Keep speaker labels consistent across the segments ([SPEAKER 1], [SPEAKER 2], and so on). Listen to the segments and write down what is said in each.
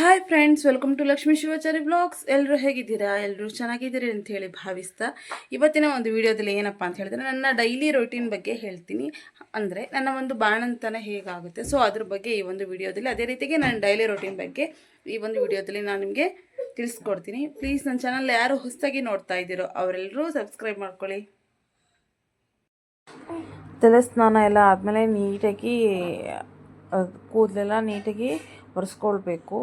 [SPEAKER 1] Hi friends, welcome to Lakshmi Shivachari vlogs. ಎಲ್ಲರೂ ಹೇಗಿದ್ದೀರಾ? ಎಲ್ಲರೂ ಚೆನ್ನಾಗಿದ್ದೀರಿ ಅಂತ ಹೇಳಿ ಭಾವಿಸ್ತಾ ಇವತ್ತಿನ ಒಂದು ವಿಡಿಯೋದಲ್ಲಿ ಏನಪ್ಪ ಅಂತ ಹೇಳಿದ್ರೆ ನನ್ನ ಡೈಲಿ ರೊಟೀನ್ ಬಗ್ಗೆ ಹೇಳ್ತೀನಿ. ಅಂದರೆ ನನ್ನ ಒಂದು ಬಾಣಂತನ ಹೇಗಾಗುತ್ತೆ, ಸೊ ಅದ್ರ ಬಗ್ಗೆ ಈ ಒಂದು ವಿಡಿಯೋದಲ್ಲಿ, ಅದೇ ರೀತಿಗೆ ನನ್ನ ಡೈಲಿ ರೊಟೀನ್ ಬಗ್ಗೆ ಈ ಒಂದು ವಿಡಿಯೋದಲ್ಲಿ ನಾನು ನಿಮಗೆ ತಿಳಿಸ್ಕೊಡ್ತೀನಿ. ಪ್ಲೀಸ್ ನನ್ನ ಚಾನಲ್ ಯಾರು ಹೊಸದಾಗಿ ನೋಡ್ತಾ ಇದ್ದೀರೋ ಅವರೆಲ್ಲರೂ ಸಬ್ಸ್ಕ್ರೈಬ್ ಮಾಡ್ಕೊಳ್ಳಿ. ತಲೆ ಸ್ನಾನ ಎಲ್ಲ ಆದಮೇಲೆ ನೀಟಾಗಿ ಕೂದಲೆಲ್ಲ ನೀಟಾಗಿ ಒರೆಸ್ಕೊಳ್ಬೇಕು.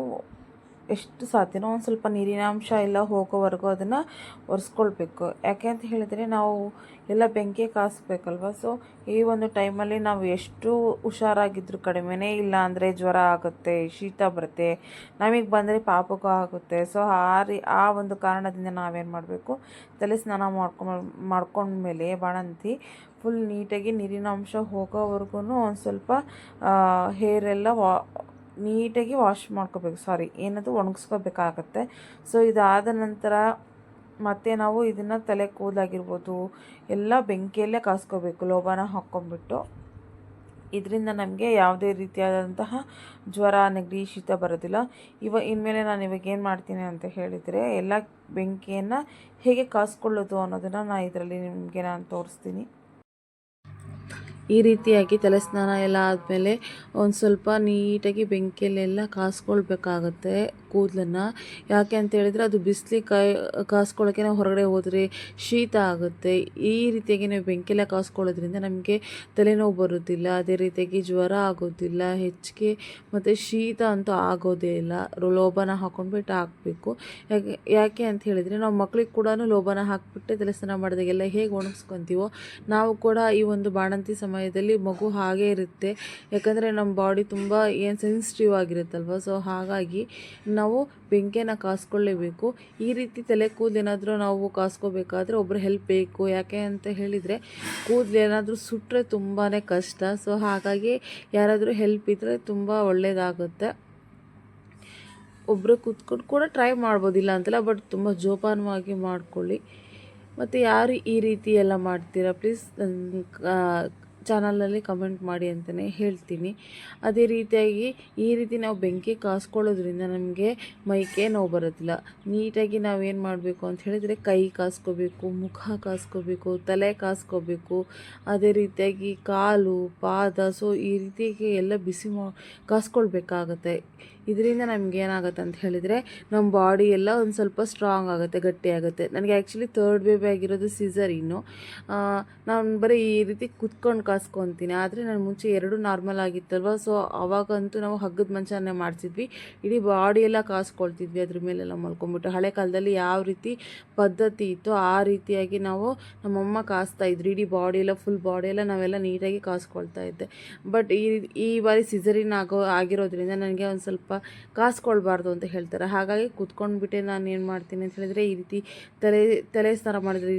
[SPEAKER 1] ಎಷ್ಟು ಸಾಧ್ಯನೋ ಒಂದು ಸ್ವಲ್ಪ ನೀರಿನ ಅಂಶ ಎಲ್ಲ ಹೋಗೋವರೆಗೂ ಅದನ್ನು ಒರೆಸ್ಕೊಳ್ಬೇಕು. ಯಾಕೆ ಅಂತ ಹೇಳಿದರೆ ನಾವು ಎಲ್ಲ ಬೆಂಕಿ ಕಾಯಿಸ್ಬೇಕಲ್ವ. ಸೊ ಈ ಒಂದು ಟೈಮಲ್ಲಿ ನಾವು ಎಷ್ಟು ಹುಷಾರಾಗಿದ್ದರೂ ಕಡಿಮೆನೇ, ಇಲ್ಲ ಅಂದರೆ ಜ್ವರ ಆಗುತ್ತೆ, ಶೀತ ಬರುತ್ತೆ, ನಮಗೆ ಬಂದರೆ ಪಾಪಕ್ಕೂ ಆಗುತ್ತೆ. ಸೊ ಆ ಒಂದು ಕಾರಣದಿಂದ ನಾವೇನು ಮಾಡಬೇಕು, ತಲೆ ಸ್ನಾನ ಮಾಡ್ಕೊಂಡ್ಮೇಲೆ ಬಾಣಂತಿ ಫುಲ್ ನೀಟಾಗಿ ನೀರಿನ ಅಂಶ ಹೋಗೋವರೆಗೂ ಒಂದು ಸ್ವಲ್ಪ ಹೇರೆಲ್ಲ ನೀಟಾಗಿ ವಾಶ್ ಮಾಡ್ಕೋಬೇಕು, ಏನದು ಒಣಗಿಸ್ಕೋಬೇಕಾಗತ್ತೆ. ಸೊ ಇದಾದ ನಂತರ ಮತ್ತೆ ನಾವು ಇದನ್ನು ತಲೆ ಕೂದಲಾಗಿರ್ಬೋದು ಎಲ್ಲ ಬೆಂಕಿಯಲ್ಲೇ ಕಾಸ್ಕೋಬೇಕು, ಲೋಬಾನ ಹಾಕ್ಕೊಂಡ್ಬಿಟ್ಟು. ಇದರಿಂದ ನಮಗೆ ಯಾವುದೇ ರೀತಿಯಾದಂತಹ ಜ್ವರ, ನೆಗಡಿ, ಶೀತ ಬರೋದಿಲ್ಲ. ಇನ್ಮೇಲೆ ನಾನು ಇವಾಗ ಏನು ಮಾಡ್ತೀನಿ ಅಂತ ಹೇಳಿದರೆ, ಎಲ್ಲ ಬೆಂಕಿಯನ್ನು ಹೇಗೆ ಕಾಸ್ಕೊಳ್ಳೋದು ಅನ್ನೋದನ್ನು ಇದರಲ್ಲಿ ನಿಮಗೆ ನಾನು ತೋರಿಸ್ತೀನಿ. ಈ ರೀತಿಯಾಗಿ ತಲೆ ಸ್ನಾನ ಎಲ್ಲ ಆದಮೇಲೆ ಒಂದು ಸ್ವಲ್ಪ ನೀಟಾಗಿ ಬೆಂಕಿಯಲ್ಲೆಲ್ಲ ಕಾಸ್ಕೊಳ್ಬೇಕಾಗತ್ತೆ ಕೂದಲನ್ನು. ಯಾಕೆ ಅಂತ ಹೇಳಿದರೆ ಅದು ಬಿಸಿಲಿಗೆ ಕಾಸ್ಕೊಳ್ಳೋಕ್ಕೆ ನಾವು ಹೊರಗಡೆ ಹೋದರೆ ಶೀತ ಆಗುತ್ತೆ. ಈ ರೀತಿಯಾಗಿ ನಾವು ಬೆಂಕಿಯೆಲ್ಲ ಕಾಸ್ಕೊಳ್ಳೋದ್ರಿಂದ ನಮಗೆ ತಲೆನೋವು ಬರೋದಿಲ್ಲ, ಅದೇ ರೀತಿಯಾಗಿ ಜ್ವರ ಆಗೋದಿಲ್ಲ ಹೆಚ್ಚಿಗೆ, ಮತ್ತು ಶೀತ ಅಂತೂ ಆಗೋದೇ ಇಲ್ಲ. ಲೋಬಾನ ಹಾಕ್ಕೊಂಡ್ಬಿಟ್ಟು ಹಾಕಬೇಕು. ಯಾಕೆ ಅಂತ ಹೇಳಿದರೆ ನಾವು ಮಕ್ಳಿಗೆ ಕೂಡ ಲೋಬಾನ ಹಾಕಿಬಿಟ್ಟೆ ತಲೆ ಸ್ನಾನ ಮಾಡಿದಾಗೆಲ್ಲ ಹೇಗೆ ಒಣಗಿಸ್ಕೊತೀವೋ ನಾವು ಕೂಡ ಈ ಒಂದು ಬಾಣಂತಿ ಸಮಯದಲ್ಲಿ ಮಗು ಹಾಗೇ ಇರುತ್ತೆ. ಯಾಕಂದರೆ ನಮ್ಮ ಬಾಡಿ ತುಂಬ ಸೆನ್ಸಿಟಿವ್ ಆಗಿರುತ್ತಲ್ವ. ಸೊ ಹಾಗಾಗಿ ನಾವು ಬೆಂಕಿಯನ್ನು ಕಾಸ್ಕೊಳ್ಳೇಬೇಕು. ಈ ರೀತಿ ತಲೆ ಕೂದಲೇನಾದರೂ ನಾವು ಕಾಸ್ಕೋಬೇಕಾದ್ರೆ ಒಬ್ಬರು ಹೆಲ್ಪ್ ಬೇಕು. ಯಾಕೆ ಅಂತ ಹೇಳಿದರೆ ಕೂದಲೇನಾದರೂ ಸುಟ್ಟರೆ ತುಂಬಾ ಕಷ್ಟ. ಸೊ ಹಾಗಾಗಿ ಯಾರಾದರೂ ಹೆಲ್ಪ್ ಇದ್ದರೆ ತುಂಬ ಒಳ್ಳೆಯದಾಗುತ್ತೆ. ಒಬ್ಬರು ಕೂತ್ಕೊಂಡು ಕೂಡ ಟ್ರೈ ಮಾಡ್ಬೋದಿಲ್ಲ ಅಂತಲ್ಲ, ಬಟ್ ತುಂಬ ಜೋಪಾನವಾಗಿ ಮಾಡ್ಕೊಳ್ಳಿ. ಮತ್ತು ಯಾರು ಈ ರೀತಿ ಎಲ್ಲ ಮಾಡ್ತೀರಾ, ಪ್ಲೀಸ್ ಚಾನಲಲ್ಲಿ ಕಮೆಂಟ್ ಮಾಡಿ ಅಂತಲೇ ಹೇಳ್ತೀನಿ. ಅದೇ ರೀತಿಯಾಗಿ ಈ ರೀತಿ ನಾವು ಬೆಂಕಿ ಕಾಸ್ಕೊಳ್ಳೋದ್ರಿಂದ ನಮಗೆ ಮೈಗೆ ನೋವು ಬರೋದಿಲ್ಲ. ನೀಟಾಗಿ ನಾವೇನು ಮಾಡಬೇಕು ಅಂತ ಹೇಳಿದರೆ ಕೈ ಕಾಸ್ಕೋಬೇಕು, ಮುಖ ಕಾಸ್ಕೋಬೇಕು, ತಲೆ ಕಾಸ್ಕೋಬೇಕು, ಅದೇ ರೀತಿಯಾಗಿ ಕಾಲು, ಪಾದ, ಸೊ ಈ ರೀತಿಯಾಗಿ ಎಲ್ಲ ಬಿಸಿ ಕಾಸ್ಕೊಳ್ಬೇಕಾಗತ್ತೆ. ಇದರಿಂದ ನಮ್ಗೆ ಏನಾಗುತ್ತೆ ಅಂತ ಹೇಳಿದರೆ ನಮ್ಮ ಬಾಡಿ ಎಲ್ಲ ಒಂದು ಸ್ವಲ್ಪ ಸ್ಟ್ರಾಂಗ್ ಆಗುತ್ತೆ, ಗಟ್ಟಿಯಾಗುತ್ತೆ. ನನಗೆ ಆ್ಯಕ್ಚುಲಿ 3rd ಬೇಬಿ ಆಗಿರೋದು ಸಿಸರಿನ್ನು. ನಾನು ಬರೀ ಈ ರೀತಿ ಕುತ್ಕೊಂಡು ಕಾಸ್ಕೊತೀನಿ. ಆದರೆ ನಾನು ಮುಂಚೆ 2 ನಾರ್ಮಲ್ ಆಗಿತ್ತಲ್ವ. ಸೊ ಅವಾಗಂತೂ ನಾವು ಹಗ್ಗದ ಮಂಚನೇ ಮಾಡಿಸಿದ್ವಿ, ಇಡೀ ಬಾಡಿ ಎಲ್ಲ ಕಾಸ್ಕೊಳ್ತಿದ್ವಿ ಅದ್ರ ಮೇಲೆಲ್ಲ ಮಲ್ಕೊಂಡ್ಬಿಟ್ಟು. ಹಳೆ ಕಾಲದಲ್ಲಿ ಯಾವ ರೀತಿ ಪದ್ಧತಿ ಇತ್ತು ಆ ರೀತಿಯಾಗಿ ನಾವು ನಮ್ಮಮ್ಮ ಕಾಸ್ತಾ ಇದ್ರು. ಇಡೀ ಬಾಡಿ ಎಲ್ಲ, ಫುಲ್ ಬಾಡಿ ಎಲ್ಲ ನಾವೆಲ್ಲ ನೀಟಾಗಿ ಕಾಸ್ಕೊಳ್ತಾ ಇದ್ದೆ. ಬಟ್ ಈ ಬಾರಿ ಸಿಸರಿನ್ ಆಗಿರೋದ್ರಿಂದ ನನಗೆ ಒಂದು ಸ್ವಲ್ಪ ಕಾಸ್ಕೊಳ್ಬಾರ್ದು ಅಂತ ಹೇಳ್ತಾರೆ. ಹಾಗಾಗಿ ಕುತ್ಕೊಂಡ್ಬಿಟ್ಟೆ ನಾನು ಏನು ಮಾಡ್ತೀನಿ ಅಂತ ಹೇಳಿದರೆ ಈ ರೀತಿ ತಲೆ ಸ್ನಾನ ಮಾಡಿದ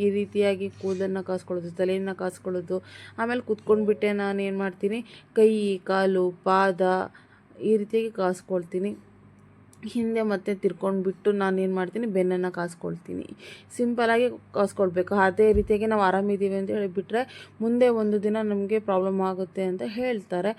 [SPEAKER 1] ಈ ರೀತಿಯಾಗಿ ಕೂದಲನ್ನು ಕಾಸ್ಕೊಳ್ಳೋದು, ತಲೆಯನ್ನು ಕಾಸ್ಕೊಳ್ಳೋದು. ಆಮೇಲೆ ಕುತ್ಕೊಂಡ್ಬಿಟ್ಟೆ ನಾನು ಏನು ಮಾಡ್ತೀನಿ, ಕೈ, ಕಾಲು, ಪಾದ ಈ ರೀತಿಯಾಗಿ ಕಾಸ್ಕೊಳ್ತೀನಿ. ಹಿಂದೆ ಮತ್ತೆ ತಿರ್ಕೊಂಡ್ಬಿಟ್ಟು ನಾನು ಏನು ಮಾಡ್ತೀನಿ, ಬೆನ್ನನ್ನು ಕಾಸ್ಕೊಳ್ತೀನಿ. ಸಿಂಪಲಾಗಿ ಕಾಸ್ಕೊಳ್ಬೇಕು. ಅದೇ ರೀತಿಯಾಗಿ ನಾವು ಆರಾಮಿದ್ದೀವಿ ಅಂತ ಹೇಳಿಬಿಟ್ರೆ ಮುಂದೆ ಒಂದು ದಿನ ನಮಗೆ ಪ್ರಾಬ್ಲಮ್ ಆಗುತ್ತೆ ಅಂತ ಹೇಳ್ತಾರೆ.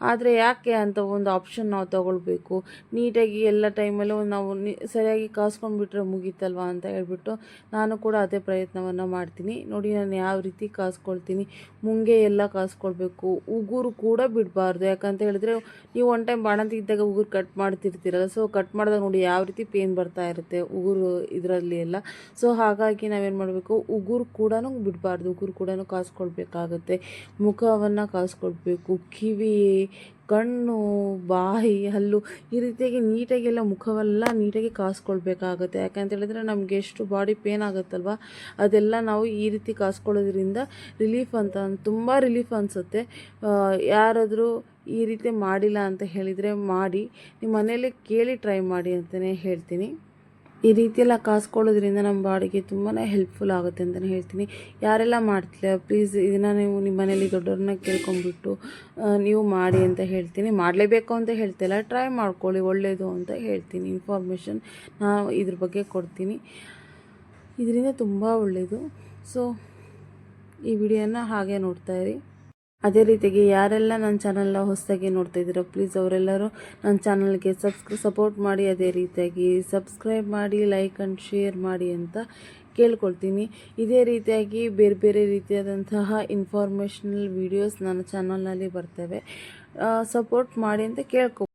[SPEAKER 1] ಆದರೆ ಯಾಕೆ ಅಂತ ಒಂದು ಆಪ್ಷನ್ ನಾವು ತೊಗೊಳ್ಬೇಕು. ನೀಟಾಗಿ ಎಲ್ಲ ಟೈಮಲ್ಲೂ ನಾವು ಸರಿಯಾಗಿ ಕಾಸ್ಕೊಂಡ್ಬಿಟ್ರೆ ಮುಗೀತಲ್ವ ಅಂತ ಹೇಳ್ಬಿಟ್ಟು ನಾನು ಕೂಡ ಅದೇ ಪ್ರಯತ್ನವನ್ನು ಮಾಡ್ತೀನಿ. ನೋಡಿ ನಾನು ಯಾವ ರೀತಿ ಕಾಸ್ಕೊಳ್ತೀನಿ. ಮುಂಗೆ ಎಲ್ಲ ಕಾಸ್ಕೊಳ್ಬೇಕು. ಉಗುರು ಕೂಡ ಬಿಡಬಾರ್ದು. ಯಾಕಂತ ಹೇಳಿದ್ರೆ ನೀವು ಒನ್ ಟೈಮ್ ಬಾಣಂತಿ ಇದ್ದಾಗ ಉಗುರು ಕಟ್ ಮಾಡ್ತಿರ್ತೀರಲ್ಲ. ಸೊ ಕಟ್ ಮಾಡಿದಾಗ ನೋಡಿ ಯಾವ ರೀತಿ ಪೇನ್ ಬರ್ತಾ ಇರುತ್ತೆ ಉಗುರು ಇದರಲ್ಲಿ ಎಲ್ಲ. ಸೊ ಹಾಗಾಗಿ ನಾವೇನು ಮಾಡಬೇಕು, ಉಗುರು ಕೂಡ ಬಿಡಬಾರ್ದು, ಉಗುರು ಕೂಡ ಕಾಸ್ಕೊಳ್ಬೇಕಾಗತ್ತೆ. ಮುಖವನ್ನು ಕಾಸ್ಕೊಳ್ಬೇಕು, ಕಿವಿ, ಕಣ್ಣು, ಬಾಯಿ, ಹಲ್ಲು ಈ ರೀತಿಯಾಗಿ ನೀಟಾಗಿ ಎಲ್ಲ ಮುಖವೆಲ್ಲ ನೀಟಾಗಿ ಕಾಸ್ಕೊಳ್ಬೇಕಾಗತ್ತೆ. ಯಾಕಂತ ಹೇಳಿದ್ರೆ ನಮಗೆ ಎಷ್ಟು ಬಾಡಿ ಪೇನ್ ಆಗುತ್ತಲ್ವ, ಅದೆಲ್ಲ ನಾವು ಈ ರೀತಿ ಕಾಸ್ಕೊಳ್ಳೋದ್ರಿಂದ ತುಂಬ ರಿಲೀಫ್ ಅನಿಸುತ್ತೆ. ಯಾರಾದರೂ ಈ ರೀತಿ ಮಾಡಿಲ್ಲ ಅಂತ ಹೇಳಿದರೆ ಮಾಡಿ, ನಿಮ್ಮ ಮನೇಲಿ ಕೇಳಿ ಟ್ರೈ ಮಾಡಿ ಅಂತಲೇ ಹೇಳ್ತೀನಿ. ಈ ರೀತಿಯೆಲ್ಲ ಕಾಸ್ಕೊಳ್ಳೋದ್ರಿಂದ ನಮ್ಮ ಬಾಡಿಗೆ ತುಂಬಾ ಹೆಲ್ಪ್ಫುಲ್ ಆಗುತ್ತೆ ಅಂತಲೇ ಹೇಳ್ತೀನಿ. ಯಾರೆಲ್ಲ ಮಾಡ್ತೀರಾ ಪ್ಲೀಸ್ ಇದನ್ನು ನೀವು ನಿಮ್ಮ ಮನೇಲಿ ದೊಡ್ಡವ್ರನ್ನ ಕೇಳ್ಕೊಂಡ್ಬಿಟ್ಟು ನೀವು ಮಾಡಿ ಅಂತ ಹೇಳ್ತೀನಿ. ಮಾಡಲೇಬೇಕು ಅಂತ ಹೇಳ್ತಿಲ್ಲ, ಟ್ರೈ ಮಾಡ್ಕೊಳ್ಳಿ, ಒಳ್ಳೆಯದು ಅಂತ ಹೇಳ್ತೀನಿ. ಇನ್ಫಾರ್ಮೇಷನ್ ನಾನು ಇದ್ರ ಬಗ್ಗೆ ಕೊಡ್ತೀನಿ, ಇದರಿಂದ ತುಂಬ ಒಳ್ಳೆಯದು. ಸೊ ಈ ವಿಡಿಯೋನ ಹಾಗೆ ನೋಡ್ತಾಯಿರಿ. ಅದೇ ರೀತಿಯಾಗಿ ಯಾರೆಲ್ಲ ನನ್ನ ಚಾನಲ್ನ ಹೊಸದಾಗಿ ನೋಡ್ತಾ ಇದ್ದೀರೋ ಪ್ಲೀಸ್ ಅವರೆಲ್ಲರೂ ನನ್ನ ಚಾನಲ್ಗೆ ಸಪೋರ್ಟ್ ಮಾಡಿ, ಅದೇ ರೀತಿಯಾಗಿ ಸಬ್ಸ್ಕ್ರೈಬ್ ಮಾಡಿ, ಲೈಕ್ ಆ್ಯಂಡ್ ಶೇರ್ ಮಾಡಿ ಅಂತ ಕೇಳ್ಕೊಳ್ತೀನಿ. ಇದೇ ರೀತಿಯಾಗಿ ಬೇರೆ ಬೇರೆ ರೀತಿಯಾದಂತಹ ಇನ್ಫಾರ್ಮೇಷನಲ್ ವೀಡಿಯೋಸ್ ನನ್ನ ಚಾನಲ್ನಲ್ಲಿ ಬರ್ತವೆ, ಸಪೋರ್ಟ್ ಮಾಡಿ ಅಂತ ಕೇಳ್ಕೊ.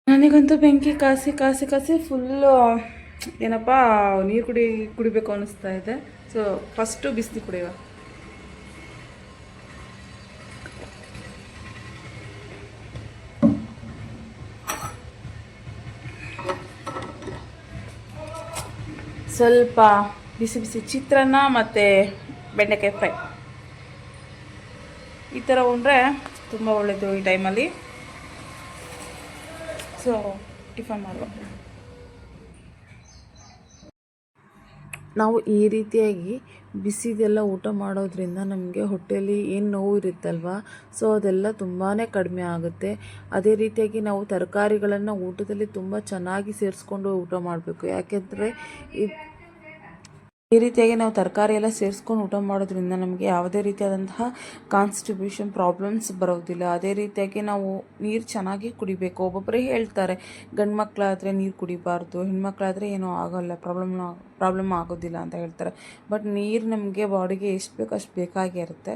[SPEAKER 1] ನನಗಂತೂ ಬೆಂಕಿ ಕಾಸಿ ಕಾಸಿ ಕಾಸಿ ಫುಲ್ಲು
[SPEAKER 2] ಏನಪ್ಪ ನೀರು ಕುಡಿಬೇಕು ಅನ್ನಿಸ್ತಾ ಇದೆ. ಸೊ ಫಸ್ಟು ಬಿಸಿನೀರು ಕುಡಿಯುವ. ಸ್ವಲ್ಪ ಬಿಸಿ ಬಿಸಿ ಚಿತ್ರಾನ್ನ ಮತ್ತು ಬೆಂಡೆಕಾಯಿ ಫ್ರೈ ಈ ಥರ ಉಂಡ್ರೆ ತುಂಬ ಒಳ್ಳೆಯದು ಈ ಟೈಮಲ್ಲಿ. ಸೊ ಟಿಫನ್ ಮಾಡುವ.
[SPEAKER 1] ನಾವು ಈ ರೀತಿಯಾಗಿ ಬಿಸಿದೆಲ್ಲ ಊಟ ಮಾಡೋದ್ರಿಂದ ನಮಗೆ ಹೊಟ್ಟೆಯಲ್ಲಿ ಏನು ನೋವು ಇರುತ್ತಲ್ವ, ಸೊ ಅದೆಲ್ಲ ತುಂಬಾ ಕಡಿಮೆ ಆಗುತ್ತೆ. ಅದೇ ರೀತಿಯಾಗಿ ನಾವು ತರಕಾರಿಗಳನ್ನು ಊಟದಲ್ಲಿ ತುಂಬ ಚೆನ್ನಾಗಿ ಸೇರಿಸ್ಕೊಂಡು ಊಟ ಮಾಡಬೇಕು. ಯಾಕೆಂದರೆ ಈ ರೀತಿಯಾಗಿ ನಾವು ತರಕಾರಿ ಎಲ್ಲ ಸೇರಿಸ್ಕೊಂಡು ಊಟ ಮಾಡೋದ್ರಿಂದ ನಮಗೆ ಯಾವುದೇ ರೀತಿಯಾದಂತಹ ಕಾನ್ಸ್ಟಿಬ್ಯೂಷನ್ ಪ್ರಾಬ್ಲಮ್ಸ್ ಬರೋದಿಲ್ಲ. ಅದೇ ರೀತಿಯಾಗಿ ನಾವು ನೀರು ಚೆನ್ನಾಗಿ ಕುಡಿಬೇಕು. ಒಬ್ಬೊಬ್ಬರೇ ಹೇಳ್ತಾರೆ ಗಂಡು ಮಕ್ಕಳಾದರೆ ನೀರು ಕುಡಿಬಾರ್ದು, ಹೆಣ್ಮಕ್ಳಾದರೆ ಏನೂ ಆಗೋಲ್ಲ, ಪ್ರಾಬ್ಲಮ್ ಆಗೋದಿಲ್ಲ ಅಂತ ಹೇಳ್ತಾರೆ. ಬಟ್ ನೀರು ನಮಗೆ ಬಾಡಿಗೆ ಎಷ್ಟು ಬೇಕೋ ಅಷ್ಟು ಬೇಕಾಗಿರುತ್ತೆ.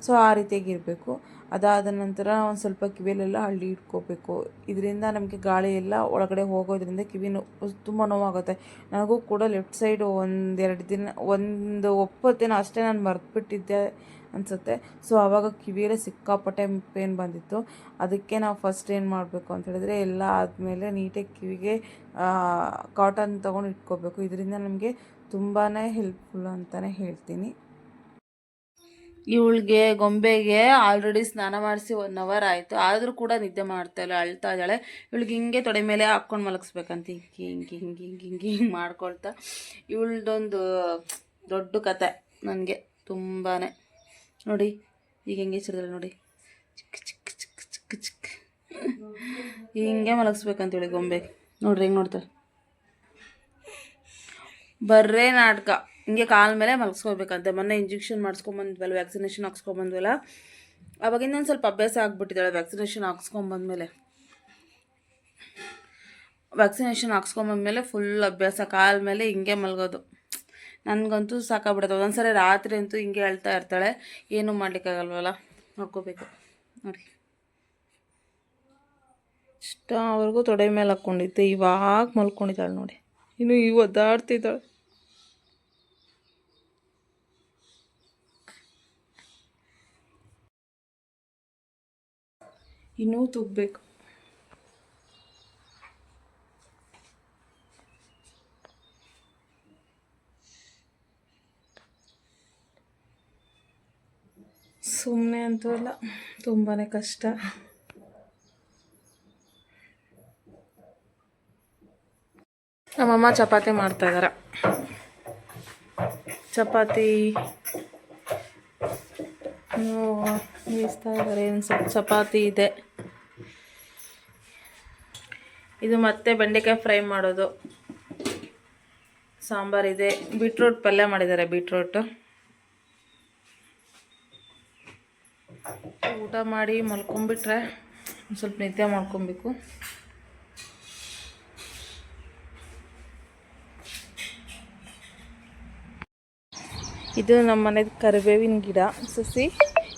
[SPEAKER 1] ಸೊ ಆ ರೀತಿಯಾಗಿ ಇರಬೇಕು. ಅದಾದ ನಂತರ ಒಂದು ಸ್ವಲ್ಪ ಕಿವಿಯಲ್ಲೆಲ್ಲ ಹಳ್ಳಿ ಇಟ್ಕೋಬೇಕು. ಇದರಿಂದ ನಮಗೆ ಗಾಳಿ ಎಲ್ಲ ಒಳಗಡೆ ಹೋಗೋದ್ರಿಂದ ಕಿವಿ ತುಂಬ ನೋವಾಗುತ್ತೆ. ನನಗೂ ಕೂಡ ಲೆಫ್ಟ್ ಸೈಡು ಒಂದು ಒಪ್ಪತ್ತಿನ ಅಷ್ಟೇ ನಾನು ಮರೆತುಬಿಟ್ಟಿದ್ದೆ ಅನಿಸುತ್ತೆ. ಸೊ ಆವಾಗ ಕಿವಿಯಲ್ಲೇ ಸಿಕ್ಕಾಪಟ್ಟೆ ಪೇನ್ ಬಂದಿತ್ತು. ಅದಕ್ಕೆ ನಾವು ಫಸ್ಟ್ ಏನು ಮಾಡಬೇಕು ಅಂತ ಹೇಳಿದ್ರೆ, ಎಲ್ಲ ಆದಮೇಲೆ ನೀಟಾಗಿ ಕಿವಿಗೆ ಕಾಟನ್ ತೊಗೊಂಡು ಇಟ್ಕೋಬೇಕು. ಇದರಿಂದ ನಮಗೆ ತುಂಬಾ ಹೆಲ್ಪ್ಫುಲ್ ಅಂತಲೇ ಹೇಳ್ತೀನಿ. ಇವಳಿಗೆ ಗೊಂಬೆಗೆ ಆಲ್ರೆಡಿ ಸ್ನಾನ ಮಾಡಿಸಿ 1 ಅವರ್ ಆಯಿತು, ಆದರೂ ಕೂಡ ನಿದ್ದೆ ಮಾಡ್ತಾಯಿಲ್ಲ, ಅಳ್ತಾ ಇದ್ದಾಳೆ. ಇವಳಿಗೆ ಹಿಂಗೆ ತೊಡೆ ಮೇಲೆ ಹಾಕ್ಕೊಂಡು ಮಲಗಿಸ್ಬೇಕಂತ ಹಿಂಗೆ ಮಾಡ್ಕೊಳ್ತಾ. ಇವಳ್ದೊಂದು ದೊಡ್ಡ ಕತೆ ನನಗೆ ತುಂಬಾ. ನೋಡಿ ಈಗ ಹೆಂಗೆ ಚಿರದಲ್ಲ ನೋಡಿ, ಚಿಕ್ಕ ಚಿಕ್ಕ ಚಿಕ್ಕ ಚಿಕ್ಕ ಚಿಕ್ಕ ಹಿಂಗೆ ಮಲಗಿಸ್ಬೇಕಂತ ಹೇಳಿ ಗೊಂಬೆ. ನೋಡ್ರಿ ಹೆಂಗೆ ನೋಡ್ತಾರೆ, ಬರ್ರೇ ನಾಟಕ. ಹಿಂಗೆ ಕಾಲ ಮೇಲೆ ಮಲಗಿಸ್ಕೋಬೇಕಂತೆ. ಮೊನ್ನೆ ಇಂಜೆಕ್ಷನ್ ಮಾಡಿಸ್ಕೊಂಬಂದ್ವಲ್ಲ, ವ್ಯಾಕ್ಸಿನೇಷನ್ ಹಾಕ್ಸ್ಕೊಂಬಂದ್ವಲ್ಲ, ಅವಾಗಿಂದ ಒಂದು ಸ್ವಲ್ಪ ಅಭ್ಯಾಸ ಆಗ್ಬಿಟ್ಟಿದ್ದಾಳೆ. ವ್ಯಾಕ್ಸಿನೇಷನ್ ಹಾಕ್ಸ್ಕೊಂಬಂದ್ಮೇಲೆ ಫುಲ್ ಅಭ್ಯಾಸ, ಕಾಲ ಮೇಲೆ ಹಿಂಗೆ ಮಲಗೋದು. ನನಗಂತೂ ಸಾಕಾಗ್ಬಿಡುತ್ತೆ. ಒಂದೊಂದ್ಸರಿ ರಾತ್ರಿ ಅಂತೂ ಹಿಂಗೆ ಹೇಳ್ತಾ ಇರ್ತಾಳೆ. ಏನೂ ಮಾಡ್ಲಿಕ್ಕಾಗಲ್ವಲ್ಲ, ನೋಡ್ಕೋಬೇಕು. ನೋಡಿ ಇಷ್ಟವರೆಗೂ ತೊಡೆ ಮೇಲೆ ಹಾಕ್ಕೊಂಡಿದ್ದೆ, ಇವಾಗ ಮಲ್ಕೊಂಡಿದ್ದಾಳೆ ನೋಡಿ. ಇನ್ನು ಒದ್ದಾಡ್ತಿದ್ದಾಳೆ. ಇನ್ನೂ ತುಗ್ಬೇಕು. ಸುಮ್ಮನೆ ಅಂತೂ ಅಲ್ಲ, ತುಂಬಾ ಕಷ್ಟ. ನಮ್ಮಮ್ಮ ಚಪಾತಿ ಮಾಡ್ತಾಯಿದ್ದಾರೆ. ಚಪಾತಿ ಬೇಯಿಸ್ತಾ ಇದ್ದಾರೆ. ಒಂದು ಸ್ವಲ್ಪ ಚಪಾತಿ ಇದೆ. ಇದು ಮತ್ತೆ ಬೆಂಡೆಕಾಯಿ ಫ್ರೈ ಮಾಡೋದು, ಸಾಂಬಾರಿದೆ, ಬೀಟ್ರೂಟ್ ಪಲ್ಯ ಮಾಡಿದ್ದಾರೆ. ಬೀಟ್ರೂಟು ಊಟ ಮಾಡಿ ಮಲ್ಕೊಂಬಿಟ್ರೆ ಒಂದು ಸ್ವಲ್ಪ ನಿದ್ದೆ ಮಾಡ್ಕೊಬೇಕು. ಇದು ನಮ್ಮ ಮನೆದು ಕರಿಬೇವಿನ ಗಿಡ ಸಸಿ.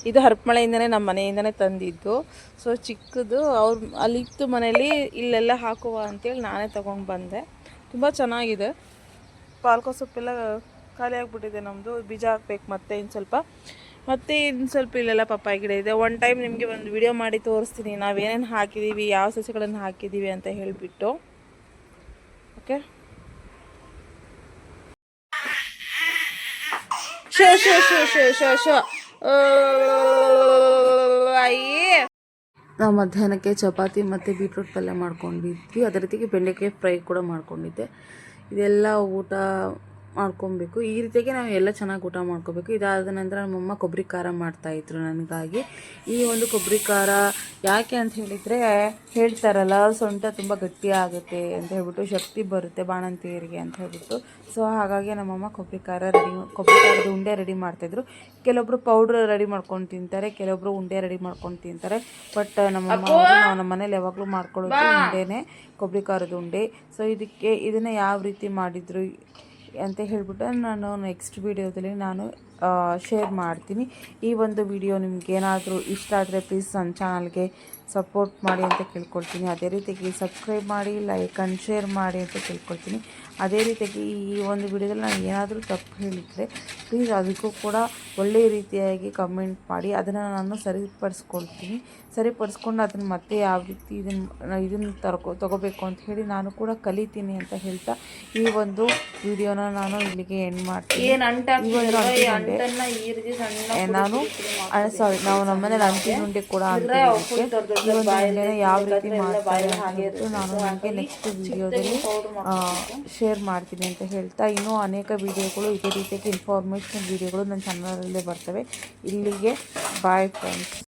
[SPEAKER 1] ಇದು ಹರಪಮಳೆಯಿಂದನೇ ನಮ್ಮ ಮನೆಯಿಂದನೇ ತಂದಿದ್ದು. ಸೊ ಚಿಕ್ಕದು ಅಲ್ಲಿತ್ತು ಮನೇಲಿ, ಇಲ್ಲೆಲ್ಲ ಹಾಕುವ ಅಂತೇಳಿ ನಾನೇ ತೊಗೊಂಡು ಬಂದೆ. ತುಂಬ ಚೆನ್ನಾಗಿದೆ. ಪಾಲ್ಕೊ ಸೊಪ್ಪೆಲ್ಲ ಖಾಲಿ ಆಗಿಬಿಟ್ಟಿದೆ ನಮ್ಮದು, ಬೀಜ ಹಾಕ್ಬೇಕು ಮತ್ತೆ ಇನ್ನು ಸ್ವಲ್ಪ ಇಲ್ಲೆಲ್ಲ ಪಪ್ಪಾಯಿ ಗಿಡ ಇದೆ. ಒನ್ ಟೈಮ್ ನಿಮಗೆ ಒಂದು ವಿಡಿಯೋ ಮಾಡಿ ತೋರಿಸ್ತೀನಿ ನಾವೇನೇನು ಹಾಕಿದ್ದೀವಿ, ಯಾವ ಸಸಿಗಳನ್ನು ಹಾಕಿದ್ದೀವಿ ಅಂತ ಹೇಳಿಬಿಟ್ಟು. ಓಕೆ, ಶೋ ಅಯ್ಯೇ. ನಾವು ಮಧ್ಯಾಹ್ನಕ್ಕೆ ಚಪಾತಿ ಮತ್ತು ಬೀಟ್ರೂಟ್ ಪಲ್ಯ ಮಾಡ್ಕೊಂಡಿದ್ವಿ. ಅದೇ ರೀತಿಗೆ ಬೆಂಡೆಕಾಯಿ ಫ್ರೈ ಕೂಡ ಮಾಡ್ಕೊಂಡಿದ್ದೆ. ಇದೆಲ್ಲ ಊಟ ಮಾಡ್ಕೊಬೇಕು. ಈ ರೀತಿಯಾಗಿ ನಾವು ಎಲ್ಲ ಚೆನ್ನಾಗಿ ಊಟ ಮಾಡ್ಕೋಬೇಕು. ಇದಾದ ನಂತರ ನಮ್ಮಮ್ಮ ಕೊಬ್ಬರಿ ಖಾರ ಮಾಡ್ತಾಯಿದ್ರು ನನಗಾಗಿ. ಈ ಒಂದು ಕೊಬ್ಬರಿ ಖಾರ ಯಾಕೆ ಅಂತ ಹೇಳಿದರೆ, ಹೇಳ್ತಾರಲ್ಲ ಸೊಂಟ ತುಂಬ ಗಟ್ಟಿ ಆಗುತ್ತೆ ಅಂತ ಹೇಳ್ಬಿಟ್ಟು, ಶಕ್ತಿ ಬರುತ್ತೆ ಬಾಣಂತಿಯರಿಗೆ ಅಂತ ಹೇಳ್ಬಿಟ್ಟು. ಸೊ ಹಾಗಾಗಿ ನಮ್ಮಮ್ಮ ಕೊಬ್ಬರಿ ಖಾರದ ಉಂಡೆ ರೆಡಿ ಮಾಡ್ತಾಯಿದ್ರು. ಕೆಲವೊಬ್ರು ಪೌಡ್ರ್ ರೆಡಿ ಮಾಡ್ಕೊಂಡು ತಿಂತಾರೆ, ಕೆಲವೊಬ್ರು ಉಂಡೆ ರೆಡಿ ಮಾಡ್ಕೊಂಡು ತಿಂತಾರೆ. ಬಟ್ ನಮ್ಮ ಮನೇಲಿ ಯಾವಾಗಲೂ ಮಾಡ್ಕೊಳ್ಳೋದು ಉಂಡೆನೇ, ಕೊಬ್ಬರಿ ಖಾರದ ಉಂಡೆ. ಸೊ ಇದನ್ನು ಯಾವ ರೀತಿ ಮಾಡಿದ್ರು ಅಂತ ಹೇಳ್ಬಿಟ್ಟು ನಾನು ನೆಕ್ಸ್ಟ್ ವೀಡಿಯೋದಲ್ಲಿ ನಾನು ಶೇರ್ ಮಾಡ್ತೀನಿ. ಈ ಒಂದು ವಿಡಿಯೋ ನಿಮ್ಗೆ ಏನಾದರೂ ಇಷ್ಟ ಆದರೆ ಪ್ಲೀಸ್ ನನ್ನ ಚಾನಲ್ಗೆ ಸಪೋರ್ಟ್ ಮಾಡಿ ಅಂತ ಕೇಳ್ಕೊಳ್ತೀನಿ. ಅದೇ ರೀತಿಯಾಗಿ ಸಬ್ಸ್ಕ್ರೈಬ್ ಮಾಡಿ, ಲೈಕ್ ಆ್ಯಂಡ್ ಶೇರ್ ಮಾಡಿ ಅಂತ ಕೇಳ್ಕೊಳ್ತೀನಿ. ಅದೇ ರೀತಿಯಾಗಿ ಈ ಒಂದು ವಿಡಿಯೋದಲ್ಲಿ ನಾನು ಏನಾದರೂ ತಪ್ಪು ಹೇಳಿದರೆ ಪ್ಲೀಸ್ ಅದಕ್ಕೂ ಕೂಡ ಒಳ್ಳೆಯ ರೀತಿಯಾಗಿ ಕಮೆಂಟ್ ಮಾಡಿ, ಅದನ್ನು ನಾನು ಸರಿಪಡಿಸ್ಕೊಂಡು ಅದನ್ನು ಮತ್ತೆ ಯಾವ ರೀತಿ ಇದನ್ನು ತಗೋಬೇಕು ಅಂತ ಹೇಳಿ ನಾನು ಕೂಡ ಕಲಿತೀನಿ ಅಂತ ಹೇಳ್ತಾ ಈ ಒಂದು ವಿಡಿಯೋನ ನಾನು ಇಲ್ಲಿಗೆ ಎಂಡ್ ಮಾಡ್ತೀನಿ. ನಾವು ನಮ್ಮನೇಲಿ ಅಂಟಿನ ಉಂಡೆ ಕೂಡ ಅಂಟಿದ್ದಕ್ಕೆ ಈ ಒಂದು ಉಂಡೆನ ಯಾವ ರೀತಿ ಮಾಡ್ತಾರೆ ಅಂತ ನಾನು ನಿಮಗೆ ನೆಕ್ಸ್ಟ್ ವಿಡಿಯೋದಲ್ಲಿ ಶೇರ್ ಮಾಡ್ತೀನಿ ಅಂತ ಹೇಳ್ತಾ, ಇನ್ನೂ ಅನೇಕ ವಿಡಿಯೋಗಳು ಇದೇ ರೀತಿಯಾಗಿ ಇನ್ಫಾರ್ಮೇಷನ್ ವಿಡಿಯೋಗಳು ನನ್ನ ಚಾನಲಲ್ಲೇ ಬರ್ತವೆ. ಇಲ್ಲಿಗೆ ಬಾಯ್ ಫ್ರೆಂಡ್ಸ್.